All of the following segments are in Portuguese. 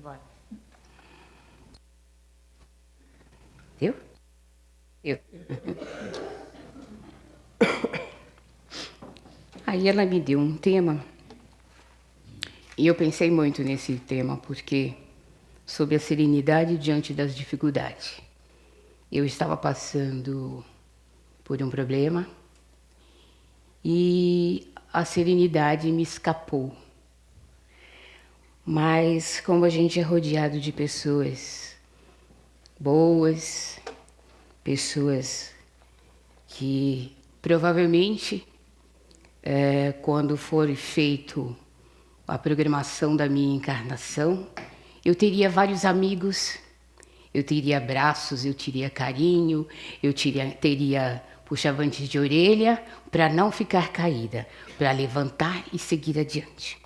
Vai. Eu? Eu. Aí ela me deu um tema e eu pensei muito nesse tema porque sobre a serenidade diante das dificuldades. Eu estava passando por um problema e a serenidade me escapou. Mas como a gente é rodeado de pessoas boas, pessoas que provavelmente quando for feito a programação da minha encarnação, eu teria vários amigos, eu teria abraços, eu teria carinho, eu teria puxavantes de orelha para não ficar caída, para levantar e seguir adiante.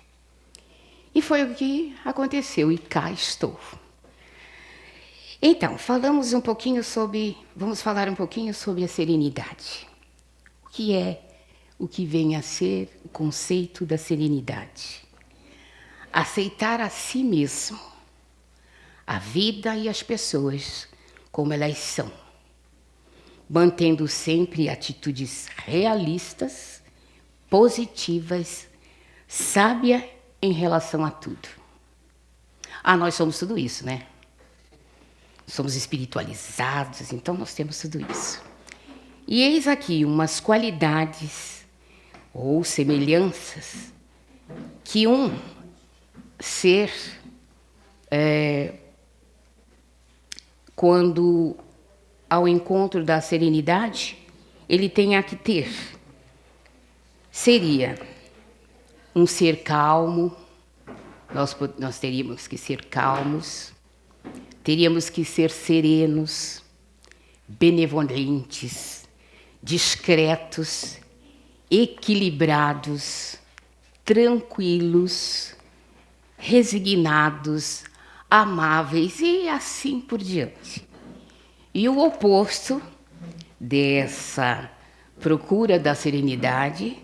E foi o que aconteceu, e cá estou. Então, vamos falar um pouquinho sobre a serenidade. O que vem a ser o conceito da serenidade? Aceitar a si mesmo, a vida e as pessoas como elas são, mantendo sempre atitudes realistas, positivas, sábia em relação a tudo. Nós somos tudo isso, né? Somos espiritualizados, então nós temos tudo isso. E eis aqui umas qualidades ou semelhanças que um ser, quando ao encontro da serenidade, ele tenha que ter. Seria um ser calmo, nós teríamos que ser calmos, teríamos que ser serenos, benevolentes, discretos, equilibrados, tranquilos, resignados, amáveis e assim por diante. E o oposto dessa procura da serenidade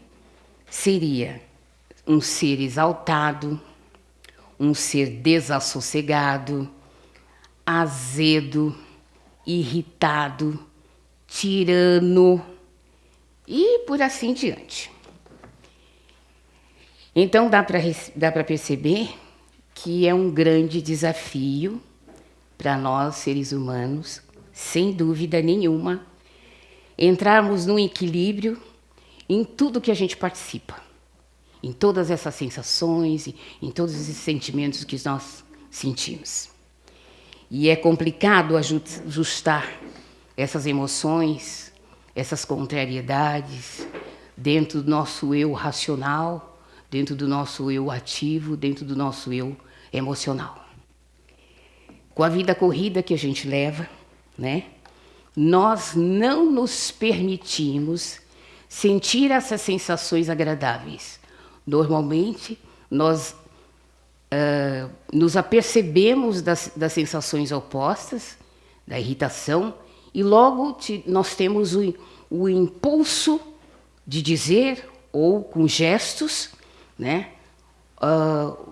seria um ser exaltado, um ser desassossegado, azedo, irritado, tirano e por assim diante. Então dá para perceber que é um grande desafio para nós, seres humanos, sem dúvida nenhuma, entrarmos num equilíbrio em tudo que a gente participa, em todas essas sensações, em todos esses sentimentos que nós sentimos. E é complicado ajustar essas emoções, essas contrariedades dentro do nosso eu racional, dentro do nosso eu ativo, dentro do nosso eu emocional. Com a vida corrida que a gente leva, né? Nós não nos permitimos sentir essas sensações agradáveis. Normalmente, nós nos apercebemos das sensações opostas, da irritação, e logo nós temos o impulso de dizer, ou com gestos, né,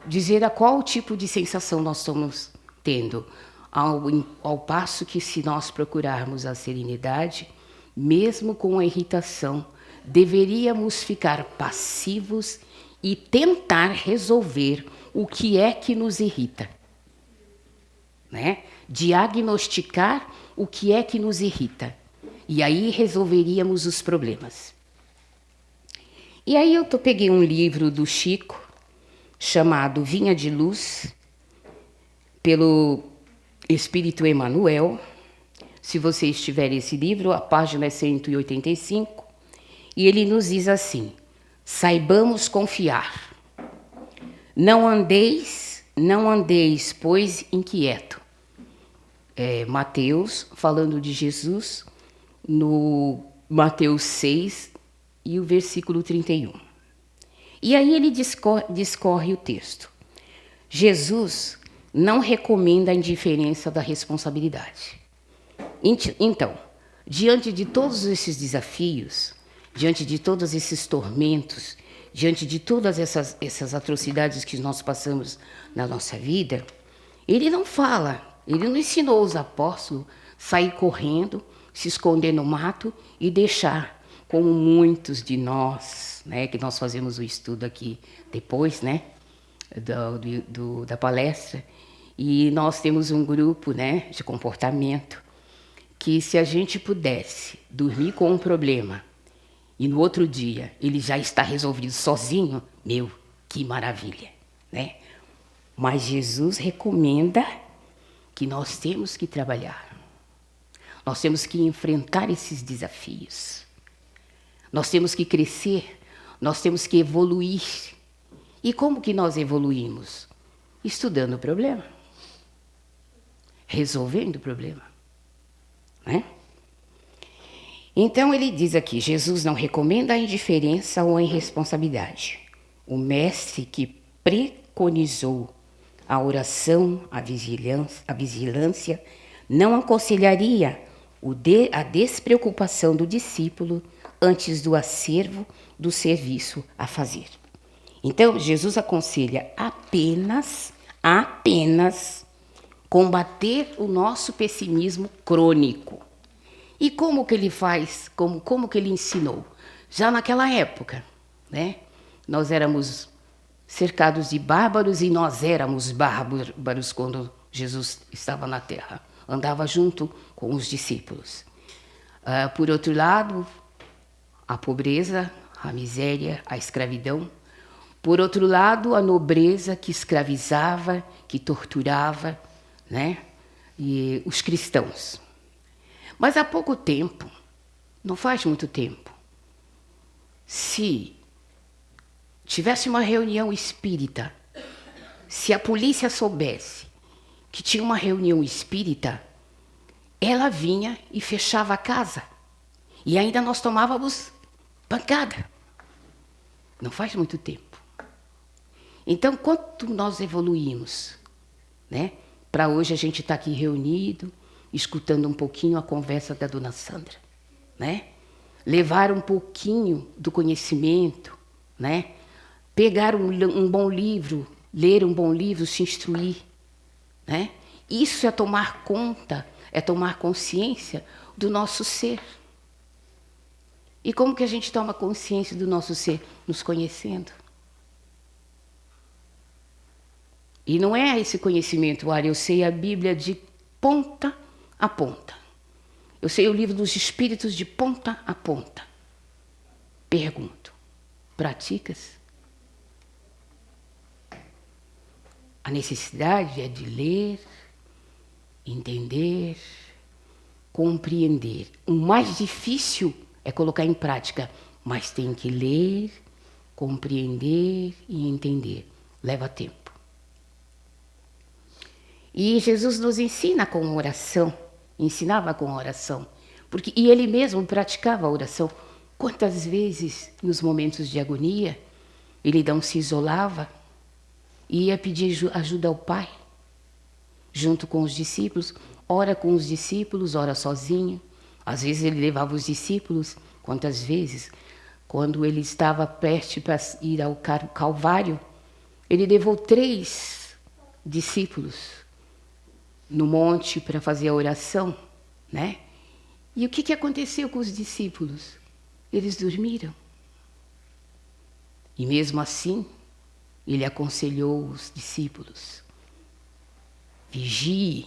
dizer a qual tipo de sensação nós estamos tendo. Ao passo que, se nós procurarmos a serenidade, mesmo com a irritação, deveríamos ficar passivos e tentar resolver o que é que nos irrita, né? Diagnosticar o que é que nos irrita. E aí resolveríamos os problemas. E aí eu peguei um livro do Chico, chamado Vinha de Luz, pelo Espírito Emmanuel. Se vocês tiverem esse livro, a página é 185, e ele nos diz assim: saibamos confiar. Não andeis, pois, inquieto. Mateus, falando de Jesus, no Mateus 6 e o versículo 31. E aí ele discorre o texto. Jesus não recomenda a indiferença da responsabilidade. Então, diante de todos esses desafios, diante de todos esses tormentos, diante de todas essas atrocidades que nós passamos na nossa vida, Ele não fala, ele não ensinou os apóstolos a sair correndo, se esconder no mato e deixar, como muitos de nós, né, que nós fazemos o estudo aqui depois, né, da palestra, e nós temos um grupo, né, de comportamento, que se a gente pudesse dormir com um problema e no outro dia ele já está resolvido sozinho, meu, que maravilha, né? Mas Jesus recomenda que nós temos que trabalhar, nós temos que enfrentar esses desafios, nós temos que crescer, nós temos que evoluir. E como que nós evoluímos? Estudando o problema, resolvendo o problema, né? Então ele diz aqui, Jesus não recomenda a indiferença ou a irresponsabilidade. O mestre que preconizou a oração, a vigilância, não aconselharia a despreocupação do discípulo antes do acervo do serviço a fazer. Então, Jesus aconselha apenas combater o nosso pessimismo crônico. E como que ele faz? Como que ele ensinou? Já naquela época, né? Nós éramos cercados de bárbaros e nós éramos bárbaros quando Jesus estava na terra. Andava junto com os discípulos. Por outro lado, a pobreza, a miséria, a escravidão. Por outro lado, a nobreza que escravizava, que torturava, né? E os cristãos. Mas há pouco tempo, não faz muito tempo, se tivesse uma reunião espírita, se a polícia soubesse que tinha uma reunião espírita, ela vinha e fechava a casa. E ainda nós tomávamos pancada. Não faz muito tempo. Então, quanto nós evoluímos, né? Para hoje a gente estar aqui reunido, escutando um pouquinho a conversa da dona Sandra, né? Levar um pouquinho do conhecimento, né? Pegar um bom livro, ler um bom livro, se instruir, né? Isso é tomar conta, é tomar consciência do nosso ser. E como que a gente toma consciência do nosso ser? Nos conhecendo. E não é esse conhecimento, olha, eu sei a Bíblia de ponta a ponta. Eu sei o livro dos Espíritos de ponta a ponta. Pergunto, praticas? A necessidade é de ler, entender, compreender. O mais difícil é colocar em prática, mas tem que ler, compreender e entender. Leva tempo. E Jesus nos ensina com oração, ensinava com oração, e ele mesmo praticava a oração. Quantas vezes, nos momentos de agonia, ele não se isolava e ia pedir ajuda ao Pai, junto com os discípulos, ora com os discípulos, ora sozinho. Às vezes ele levava os discípulos, quantas vezes, quando ele estava prestes para ir ao Calvário, ele levou 3 discípulos no monte para fazer a oração, né? E o que aconteceu com os discípulos? Eles dormiram. E mesmo assim, ele aconselhou os discípulos: vigie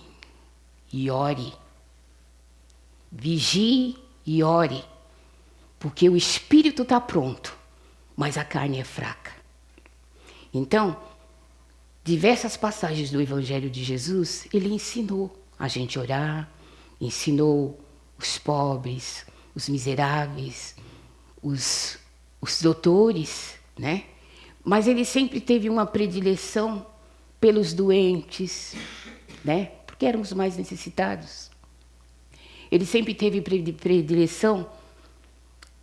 e ore. Vigie e ore, porque o espírito está pronto, mas a carne é fraca. Então, diversas passagens do Evangelho de Jesus, ele ensinou a gente orar, ensinou os pobres, os miseráveis, os doutores, né? Mas ele sempre teve uma predileção pelos doentes, né? Porque eram os mais necessitados. Ele sempre teve predileção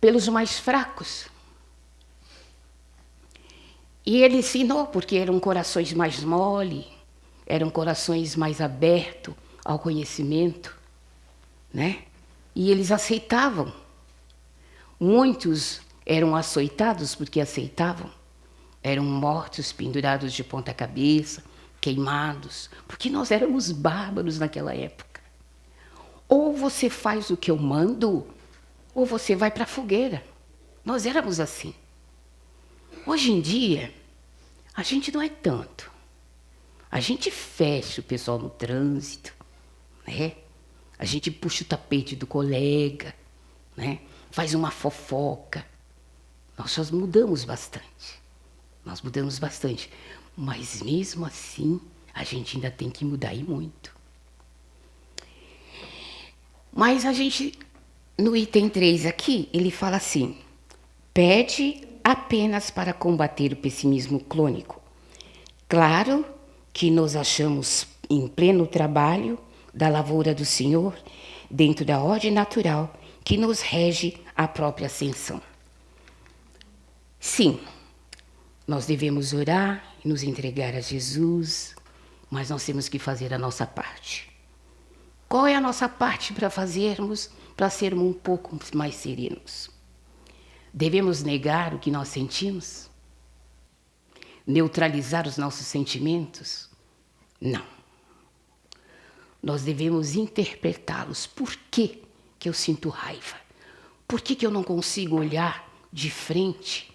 pelos mais fracos. E ele ensinou porque eram corações mais mole, eram corações mais abertos ao conhecimento, né? E eles aceitavam. Muitos eram açoitados porque aceitavam. Eram mortos, pendurados de ponta cabeça, queimados, porque nós éramos bárbaros naquela época. Ou você faz o que eu mando, ou você vai para a fogueira. Nós éramos assim. Hoje em dia, a gente não é tanto. A gente fecha o pessoal no trânsito, né? A gente puxa o tapete do colega, né? Faz uma fofoca. Nós só mudamos bastante. Nós mudamos bastante. Mas mesmo assim, a gente ainda tem que mudar e muito. Mas a gente, no item 3 aqui, ele fala assim: pede apenas para combater o pessimismo crônico. Claro que nos achamos em pleno trabalho da lavoura do Senhor, dentro da ordem natural que nos rege a própria ascensão. Sim, nós devemos orar e nos entregar a Jesus, mas nós temos que fazer a nossa parte. Qual é a nossa parte para fazermos, para sermos um pouco mais serenos? Devemos negar o que nós sentimos? Neutralizar os nossos sentimentos? Não. Nós devemos interpretá-los. Por que eu sinto raiva? Por que eu não consigo olhar de frente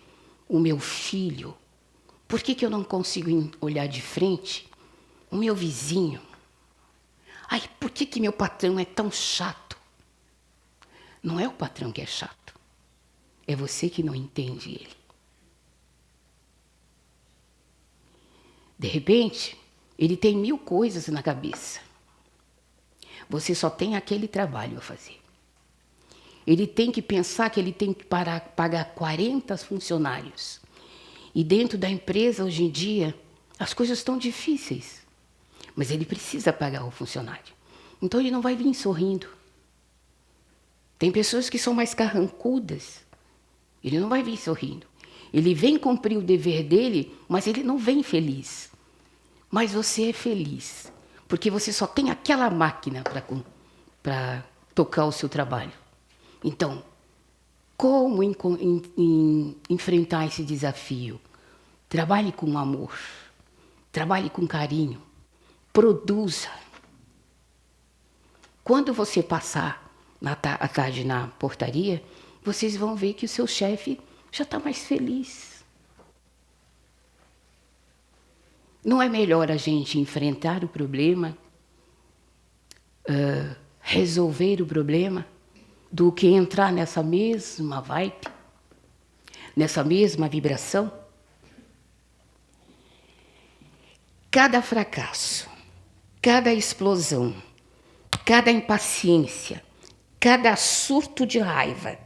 o meu filho? Por que eu não consigo olhar de frente o meu vizinho? Ai, por que meu patrão é tão chato? Não é o patrão que é chato. É você que não entende ele. De repente, ele tem 1000 coisas na cabeça. Você só tem aquele trabalho a fazer. Ele tem que pensar que ele tem que pagar 40 funcionários. E dentro da empresa, hoje em dia, as coisas estão difíceis. Mas ele precisa pagar o funcionário. Então ele não vai vir sorrindo. Tem pessoas que são mais carrancudas. Ele não vai vir sorrindo. Ele vem cumprir o dever dele, mas ele não vem feliz. Mas você é feliz, porque você só tem aquela máquina para tocar o seu trabalho. Então, como enfrentar esse desafio? Trabalhe com amor, trabalhe com carinho, produza. Quando você passar à tarde na portaria, vocês vão ver que o seu chefe já está mais feliz. Não é melhor a gente enfrentar o problema, resolver o problema, do que entrar nessa mesma vibe, nessa mesma vibração? Cada fracasso, cada explosão, cada impaciência, cada surto de raiva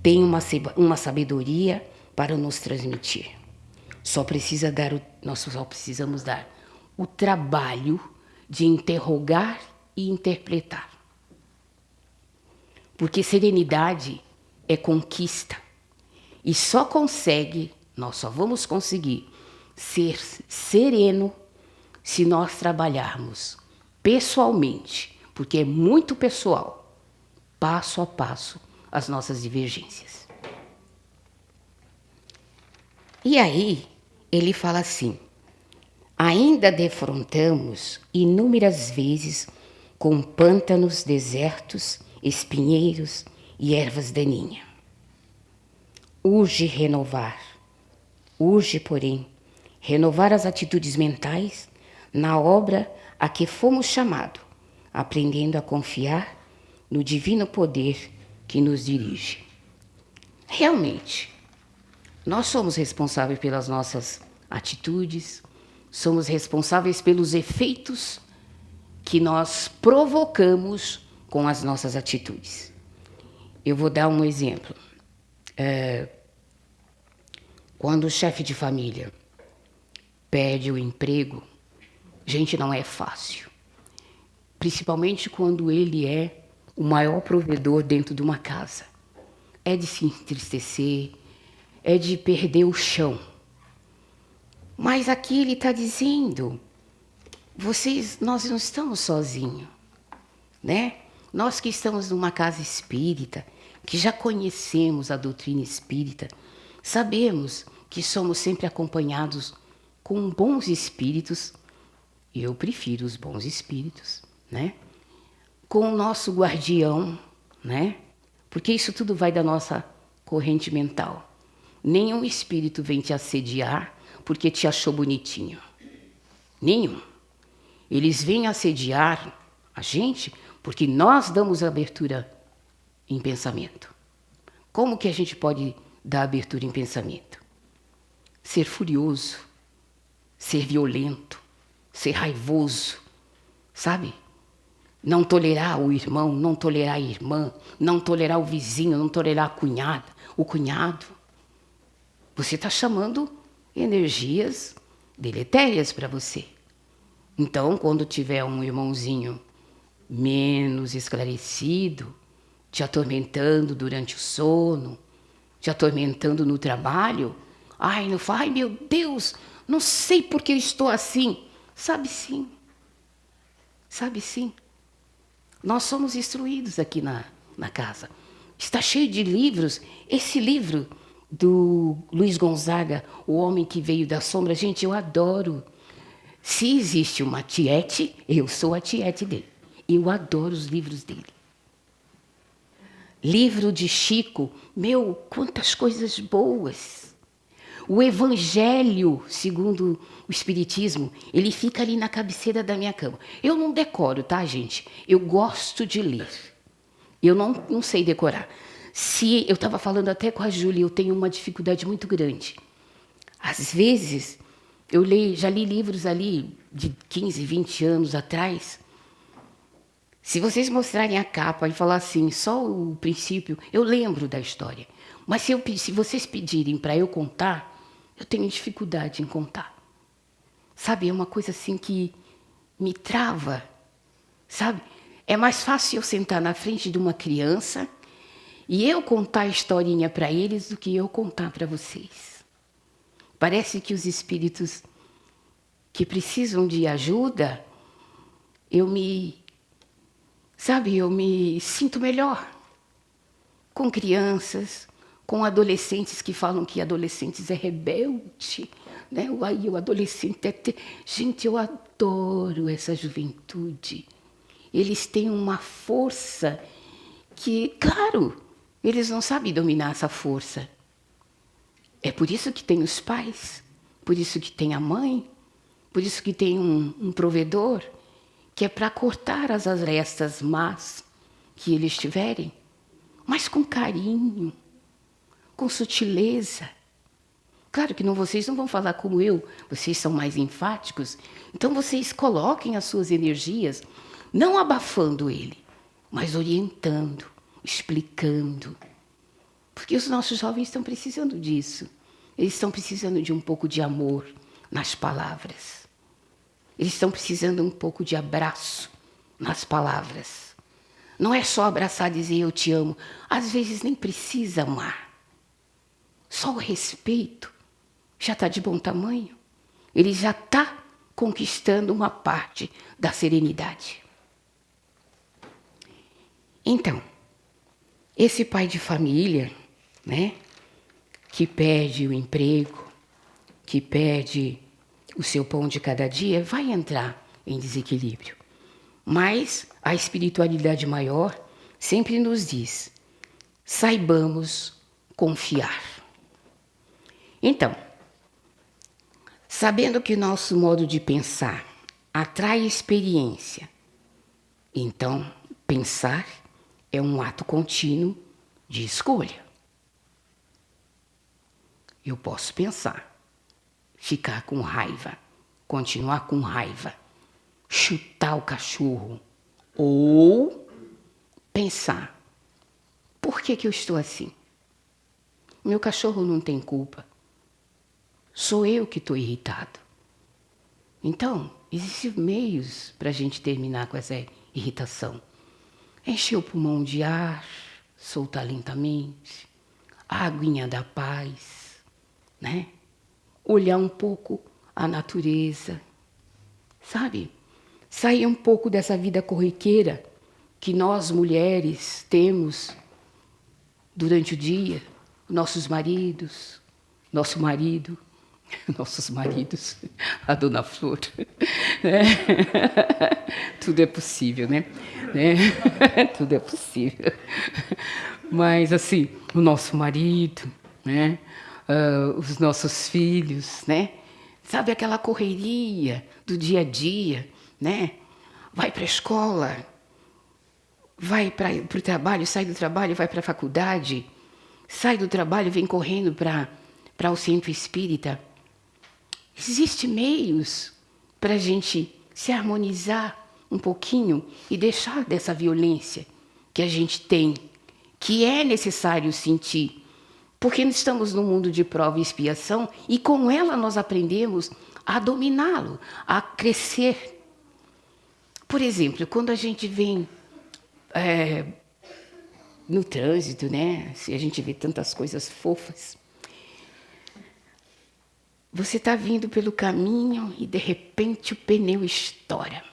tem uma sabedoria para nos transmitir. Nós só precisamos dar o trabalho de interrogar e interpretar. Porque serenidade é conquista. E nós só vamos conseguir ser sereno se nós trabalharmos pessoalmente, porque é muito pessoal, passo a passo, as nossas divergências. E aí, ele fala assim: ainda defrontamos inúmeras vezes com pântanos desertos, espinheiros e ervas daninhas. Urge, porém, renovar as atitudes mentais na obra a que fomos chamados, aprendendo a confiar no divino poder que nos dirige. Realmente, nós somos responsáveis pelas nossas atitudes, somos responsáveis pelos efeitos que nós provocamos com as nossas atitudes. Eu vou dar um exemplo. Quando o chefe de família perde o emprego, gente, não é fácil. Principalmente quando ele é o maior provedor dentro de uma casa. É de se entristecer, é de perder o chão. Mas aqui ele está dizendo, nós não estamos sozinhos, né? Nós que estamos numa casa espírita, que já conhecemos a doutrina espírita, sabemos que somos sempre acompanhados com bons espíritos Eu prefiro os bons espíritos, né? Com o nosso guardião, né? Porque isso tudo vai da nossa corrente mental. Nenhum espírito vem te assediar porque te achou bonitinho. Nenhum. Eles vêm assediar a gente porque nós damos abertura em pensamento. Como que a gente pode dar abertura em pensamento? Ser furioso, ser violento, ser raivoso, sabe? Não tolerar o irmão, não tolerar a irmã, não tolerar o vizinho, não tolerar a cunhada, o cunhado. Você está chamando energias deletérias para você. Então, quando tiver um irmãozinho menos esclarecido, te atormentando durante o sono, te atormentando no trabalho, não fala, ai meu Deus, não sei por que eu estou assim. Sabe sim, sabe sim. Nós somos instruídos aqui na casa. Está cheio de livros. Esse livro do Luiz Gonzaga, O Homem que Veio da Sombra, gente, eu adoro. Se existe uma tiete, eu sou a tiete dele. Eu adoro os livros dele. Livro de Chico, meu, quantas coisas boas. O Evangelho, segundo o Espiritismo, ele fica ali na cabeceira da minha cama. Eu não decoro, tá, gente? Eu gosto de ler. Eu não sei decorar. Se eu estava falando até com a Júlia, eu tenho uma dificuldade muito grande. Às vezes, já li livros ali de 15, 20 anos atrás. Se vocês mostrarem a capa e falar assim, só o princípio, eu lembro da história. Mas se vocês pedirem para eu contar, eu tenho dificuldade em contar. Sabe, é uma coisa assim que me trava, sabe? É mais fácil eu sentar na frente de uma criança e eu contar a historinha para eles do que eu contar para vocês. Parece que os espíritos que precisam de ajuda, eu me sinto melhor com crianças, com adolescentes que falam que adolescentes é rebelde, né? O adolescente é Gente, eu adoro essa juventude. Eles têm uma força que, claro, eles não sabem dominar essa força. É por isso que tem os pais, por isso que tem a mãe, por isso que tem um provedor, que é para cortar as arestas más que eles tiverem, mas com carinho, com sutileza. Claro que vocês não vão falar como eu, vocês são mais enfáticos, então vocês coloquem as suas energias, não abafando ele, mas orientando, explicando. Porque os nossos jovens estão precisando disso. Eles estão precisando de um pouco de amor nas palavras. Eles estão precisando um pouco de abraço nas palavras. Não é só abraçar e dizer eu te amo. Às vezes nem precisa amar. Só o respeito já está de bom tamanho. Ele já está conquistando uma parte da serenidade. Então, esse pai de família, né, que perde o emprego, que perde o seu pão de cada dia, vai entrar em desequilíbrio. Mas a espiritualidade maior sempre nos diz, saibamos confiar. Então, sabendo que nosso modo de pensar atrai experiência, então pensar é um ato contínuo de escolha. Eu posso pensar, ficar com raiva, continuar com raiva, chutar o cachorro, ou pensar, por que eu estou assim? Meu cachorro não tem culpa. Sou eu que estou irritado. Então, existem meios para a gente terminar com essa irritação. Encher o pulmão de ar, soltar lentamente, a aguinha da paz, né? Olhar um pouco a natureza, sabe? Sair um pouco dessa vida corriqueira que nós mulheres temos durante o dia, nossos maridos, nosso marido, nossos maridos, a Dona Flor. Né? Tudo é possível, né? Tudo é possível. Mas, assim, o nosso marido, né? Os nossos filhos, né? Sabe aquela correria do dia a dia, né? Vai para a escola, vai para o trabalho, sai do trabalho, vai para a faculdade, sai do trabalho, vem correndo para o centro espírita. Existem meios para a gente se harmonizar um pouquinho e deixar dessa violência que a gente tem, que é necessário sentir, porque estamos num mundo de prova e expiação e com ela nós aprendemos a dominá-lo, a crescer. Por exemplo, quando a gente vem no trânsito, né? Se a gente vê tantas coisas fofas, você está vindo pelo caminho e de repente o pneu estoura,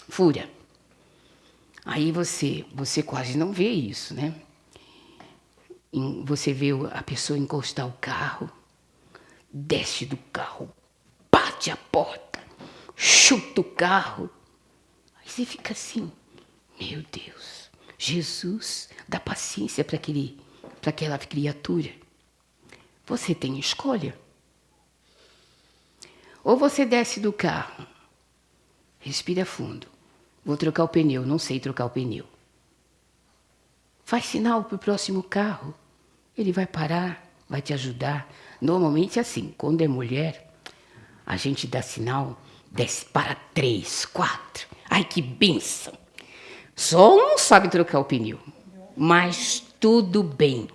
fura. Aí você quase não vê isso, né? Você vê a pessoa encostar o carro, desce do carro, bate a porta, chuta o carro. Aí você fica assim, meu Deus, Jesus, dá paciência para aquela criatura. Você tem escolha. Ou você desce do carro, respira fundo. Vou trocar o pneu, não sei trocar o pneu. Faz sinal para o próximo carro. Ele vai parar, vai te ajudar. Normalmente é assim, quando é mulher, a gente dá sinal, desce para 3, 4. Ai, que bênção! Só um não sabe trocar o pneu, mas tudo bem.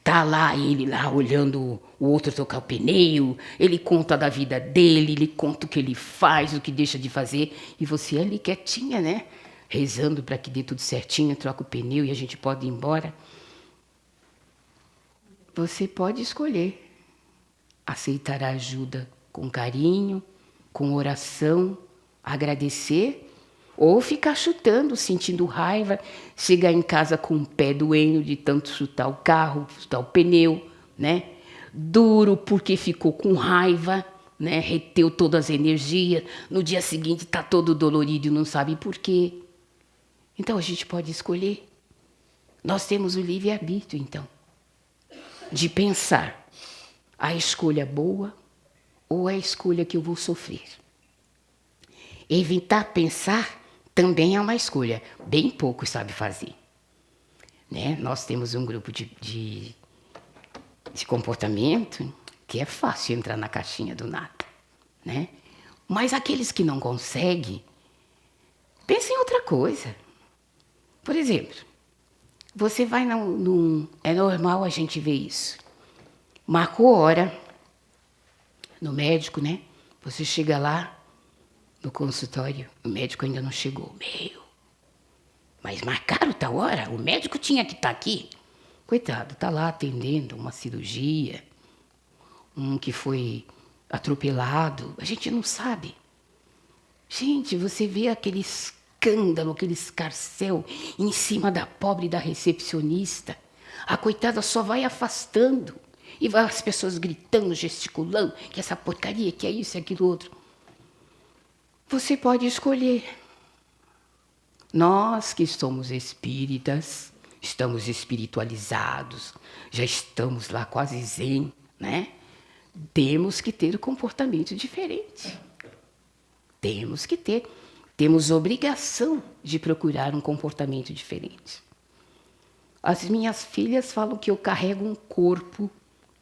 Tá lá ele lá olhando o outro trocar o pneu, ele conta da vida dele, ele conta o que ele faz, o que deixa de fazer, e você ali quietinha, né? Rezando para que dê tudo certinho, troca o pneu e a gente pode ir embora. Você pode escolher aceitar a ajuda com carinho, com oração, agradecer, ou ficar chutando, sentindo raiva, chegar em casa com o pé doendo de tanto chutar o carro, chutar o pneu, né? Duro porque ficou com raiva, né? Reteu todas as energias, no dia seguinte está todo dolorido e não sabe por quê. Então a gente pode escolher. Nós temos o livre-arbítrio, então, de pensar a escolha boa ou a escolha que eu vou sofrer. Evitar pensar também é uma escolha. Bem poucos sabem fazer. Né? Nós temos um grupo de comportamento que é fácil entrar na caixinha do nada. Né? Mas aqueles que não conseguem, pensem em outra coisa. Por exemplo, você vai é normal a gente ver isso. Marcou hora no médico, né? Você chega lá no consultório, o médico ainda não chegou. Mas marcaram tal hora? O médico tinha que estar aqui. Coitado, está lá atendendo uma cirurgia, um que foi atropelado. A gente não sabe. Gente, você vê aquele escândalo, aquele escarcéu em cima da pobre da recepcionista. A coitada só vai afastando. E vai as pessoas gritando, gesticulando, que essa porcaria, que é isso e aquilo outro. Você pode escolher. Nós que somos espíritas, estamos espiritualizados, já estamos lá quase zen, né? Temos que ter um comportamento diferente. Temos que ter. Temos obrigação de procurar um comportamento diferente. As minhas filhas falam que eu carrego um corpo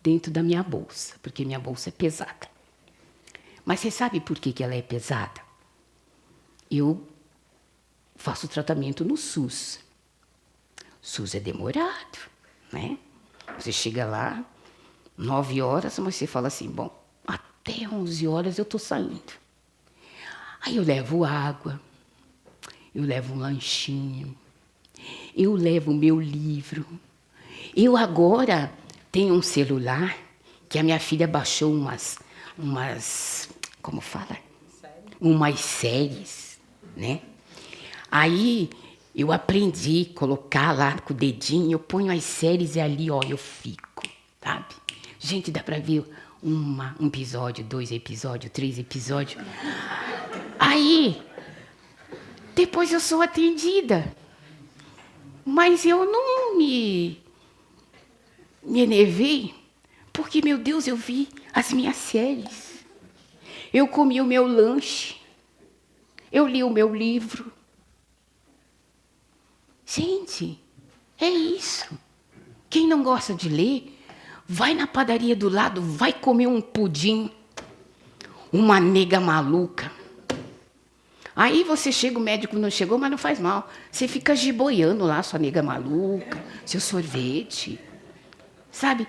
dentro da minha bolsa, porque minha bolsa é pesada. Mas você sabe por que ela é pesada? Eu faço tratamento no SUS. SUS é demorado, né? Você chega lá, 9 horas, mas você fala assim, bom, até 11 horas eu estou saindo. Aí eu levo água, eu levo um lanchinho, eu levo o meu livro. Eu agora tenho um celular que a minha filha baixou umas como fala? Umas séries, né? Aí eu aprendi a colocar lá com o dedinho, eu ponho as séries e ali, ó, eu fico, sabe? Gente, dá para ver um episódio, 2 episódios, 3 episódios. Aí, depois eu sou atendida. Mas eu não me enervei, porque, meu Deus, eu vi as minhas séries. Eu comi o meu lanche. Eu li o meu livro. Gente, é isso. Quem não gosta de ler, vai na padaria do lado, vai comer um pudim, uma nega maluca. Aí você chega, o médico não chegou, mas não faz mal. Você fica giboiando lá, sua nega maluca, seu sorvete. Sabe?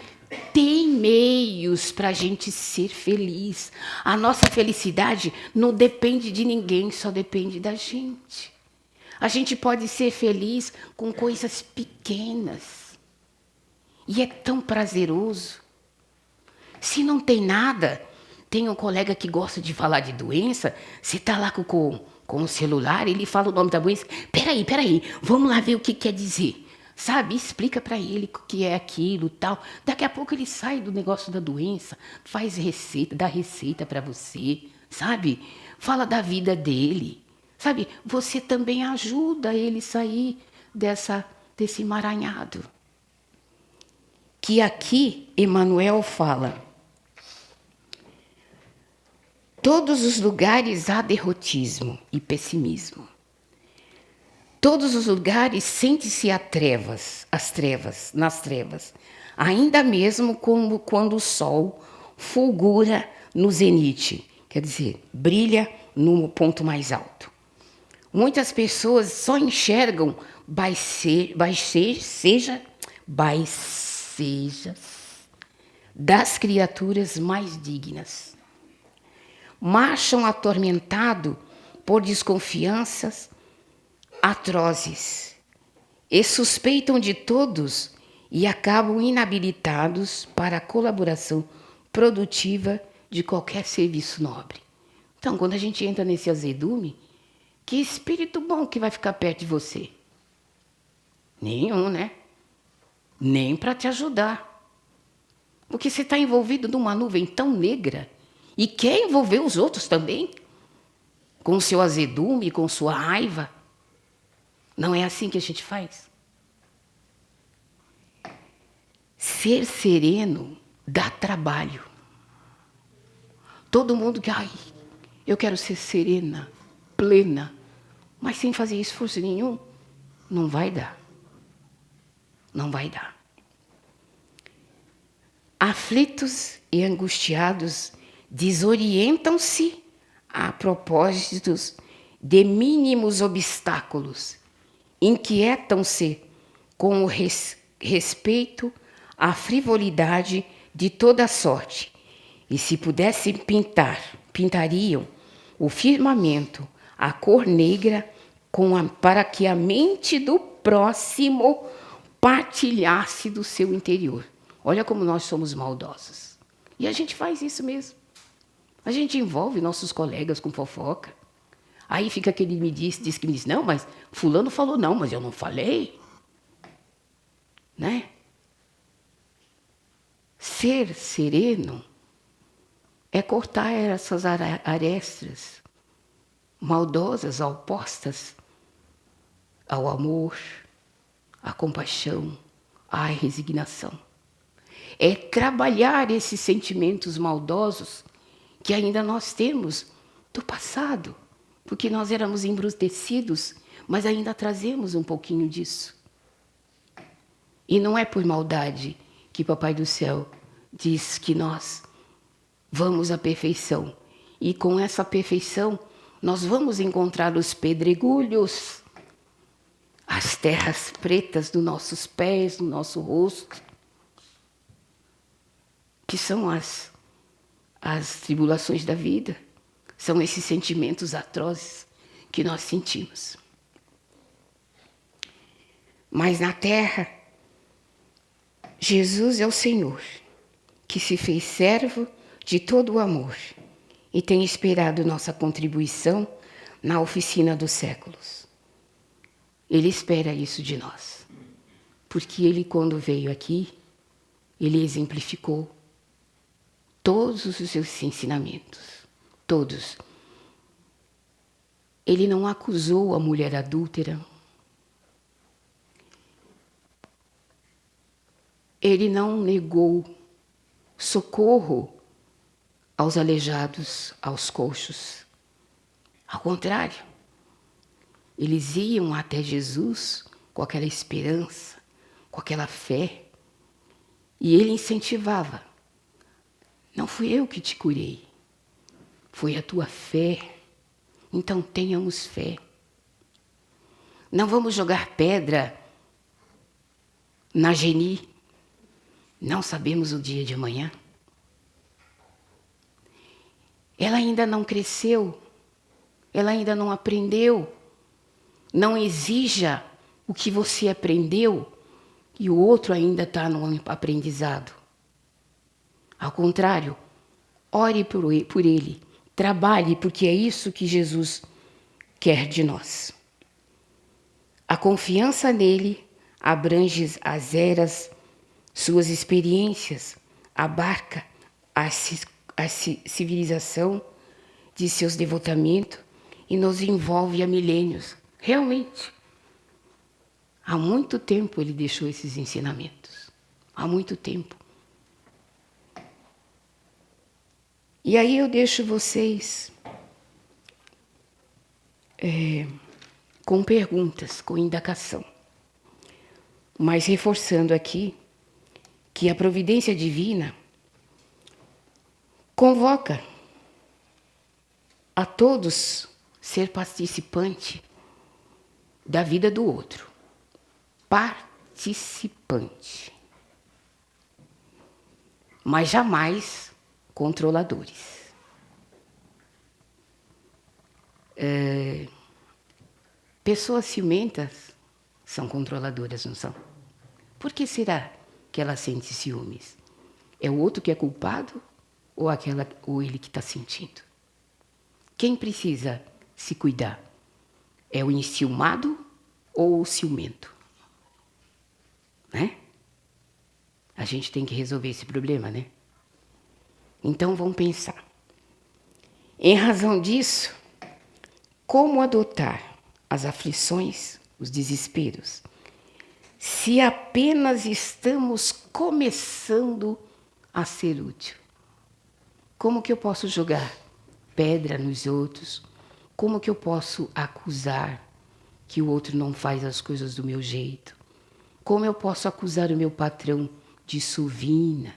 Tem meios para a gente ser feliz. A nossa felicidade não depende de ninguém, só depende da gente. A gente pode ser feliz com coisas pequenas. E é tão prazeroso. Se não tem nada, tem um colega que gosta de falar de doença, você está lá com o celular, ele fala o nome da doença. Peraí, vamos lá ver o que quer dizer. Sabe, explica para ele o que é aquilo, tal. Daqui a pouco ele sai do negócio da doença, faz receita, dá receita para você, sabe? Fala da vida dele, sabe? Você também ajuda ele sair desse emaranhado. Que aqui Emmanuel fala: todos os lugares há derrotismo e pessimismo. Todos os lugares sente-se nas trevas, ainda mesmo como quando o sol fulgura no zenite, quer dizer, brilha no ponto mais alto. Muitas pessoas só enxergam baicejas das criaturas mais dignas. Marcham atormentado por desconfianças atrozes e suspeitam de todos e acabam inabilitados para a colaboração produtiva de qualquer serviço nobre. Então, quando a gente entra nesse azedume, que espírito bom que vai ficar perto de você? Nenhum, né? Nem para te ajudar. Porque você está envolvido numa nuvem tão negra e quer envolver os outros também, com o seu azedume, com sua raiva. Não é assim que a gente faz? Ser sereno dá trabalho. Todo mundo que, eu quero ser serena, plena, mas sem fazer esforço nenhum, não vai dar. Não vai dar. Aflitos e angustiados desorientam-se a propósitos de mínimos obstáculos. Inquietam-se com o respeito à frivolidade de toda sorte, e se pudessem pintariam o firmamento a cor negra para que a mente do próximo partilhasse do seu interior. Olha como nós somos maldosos. E a gente faz isso mesmo. A gente envolve nossos colegas com fofoca. Aí fica aquele diz que me diz, não, mas fulano falou não, mas eu não falei. Né? Ser sereno é cortar essas arestas maldosas, opostas ao amor, à compaixão, à resignação. É trabalhar esses sentimentos maldosos que ainda nós temos do passado. Porque nós éramos embrutecidos, mas ainda trazemos um pouquinho disso. E não é por maldade que Papai do Céu diz que nós vamos à perfeição. E com essa perfeição, nós vamos encontrar os pedregulhos, as terras pretas dos nossos pés, do nosso rosto, que são as tribulações da vida. São esses sentimentos atrozes que nós sentimos. Mas na terra, Jesus é o Senhor, que se fez servo de todo o amor e tem esperado nossa contribuição na oficina dos séculos. Ele espera isso de nós, porque ele, quando veio aqui, ele exemplificou todos os seus ensinamentos, todos. Ele não acusou a mulher adúltera. Ele não negou socorro aos aleijados, aos coxos. Ao contrário, eles iam até Jesus com aquela esperança, com aquela fé, e ele incentivava. Não fui eu que te curei, foi a tua fé. Então tenhamos fé. Não vamos jogar pedra na Geni. Não sabemos o dia de amanhã. Ela ainda não cresceu. Ela ainda não aprendeu. Não exija o que você aprendeu e o outro ainda está no aprendizado. Ao contrário, ore por ele. Trabalhe, porque é isso que Jesus quer de nós. A confiança nele abrange as eras, suas experiências, abarca a civilização de seus devotamentos e nos envolve há milênios. Realmente, há muito tempo ele deixou esses ensinamentos. Há muito tempo. E aí eu deixo vocês com perguntas, com indagação. Mas reforçando aqui que a providência divina convoca a todos ser participante da vida do outro. Participante. Mas jamais controladores. Pessoas ciumentas são controladoras, não são? Por que será que ela sente ciúmes? É o outro que é culpado ou ele que está sentindo? Quem precisa se cuidar? É o enciumado ou o ciumento? Né? A gente tem que resolver esse problema, né? Então vamos pensar. Em razão disso, como adotar as aflições, os desesperos, se apenas estamos começando a ser útil? Como que eu posso jogar pedra nos outros? Como que eu posso acusar que o outro não faz as coisas do meu jeito? Como eu posso acusar o meu patrão de sovina,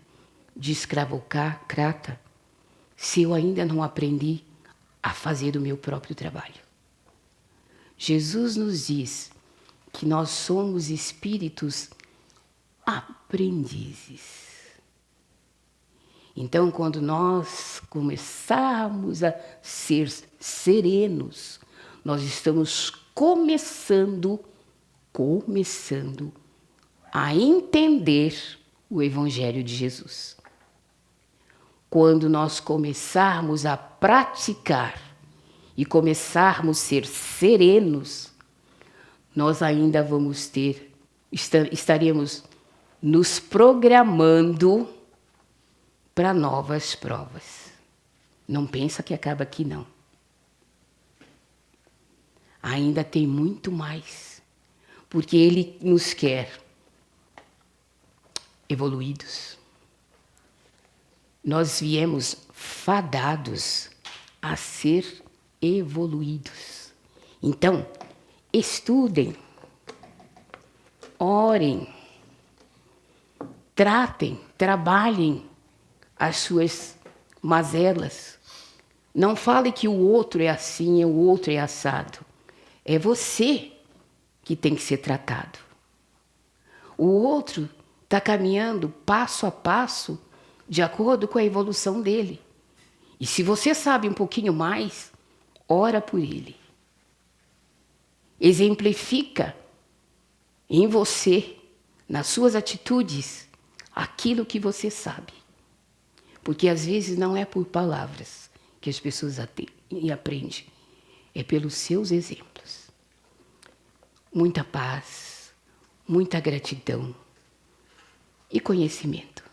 de escravocrata, se eu ainda não aprendi a fazer o meu próprio trabalho? Jesus nos diz que nós somos espíritos aprendizes. Então, quando nós começarmos a ser serenos, nós estamos começando a entender o Evangelho de Jesus. Quando nós começarmos a praticar e começarmos a ser serenos, nós ainda estaremos nos programando para novas provas. Não pensa que acaba aqui, não. Ainda tem muito mais, porque Ele nos quer evoluídos. Nós viemos fadados a ser evoluídos. Então, estudem, orem, tratem, trabalhem as suas mazelas. Não fale que o outro é assim, o outro é assado. É você que tem que ser tratado. O outro está caminhando passo a passo de acordo com a evolução dele. E se você sabe um pouquinho mais, ora por ele. Exemplifica em você, nas suas atitudes, aquilo que você sabe. Porque às vezes não é por palavras que as pessoas aprendem, é pelos seus exemplos. Muita paz, muita gratidão e conhecimento.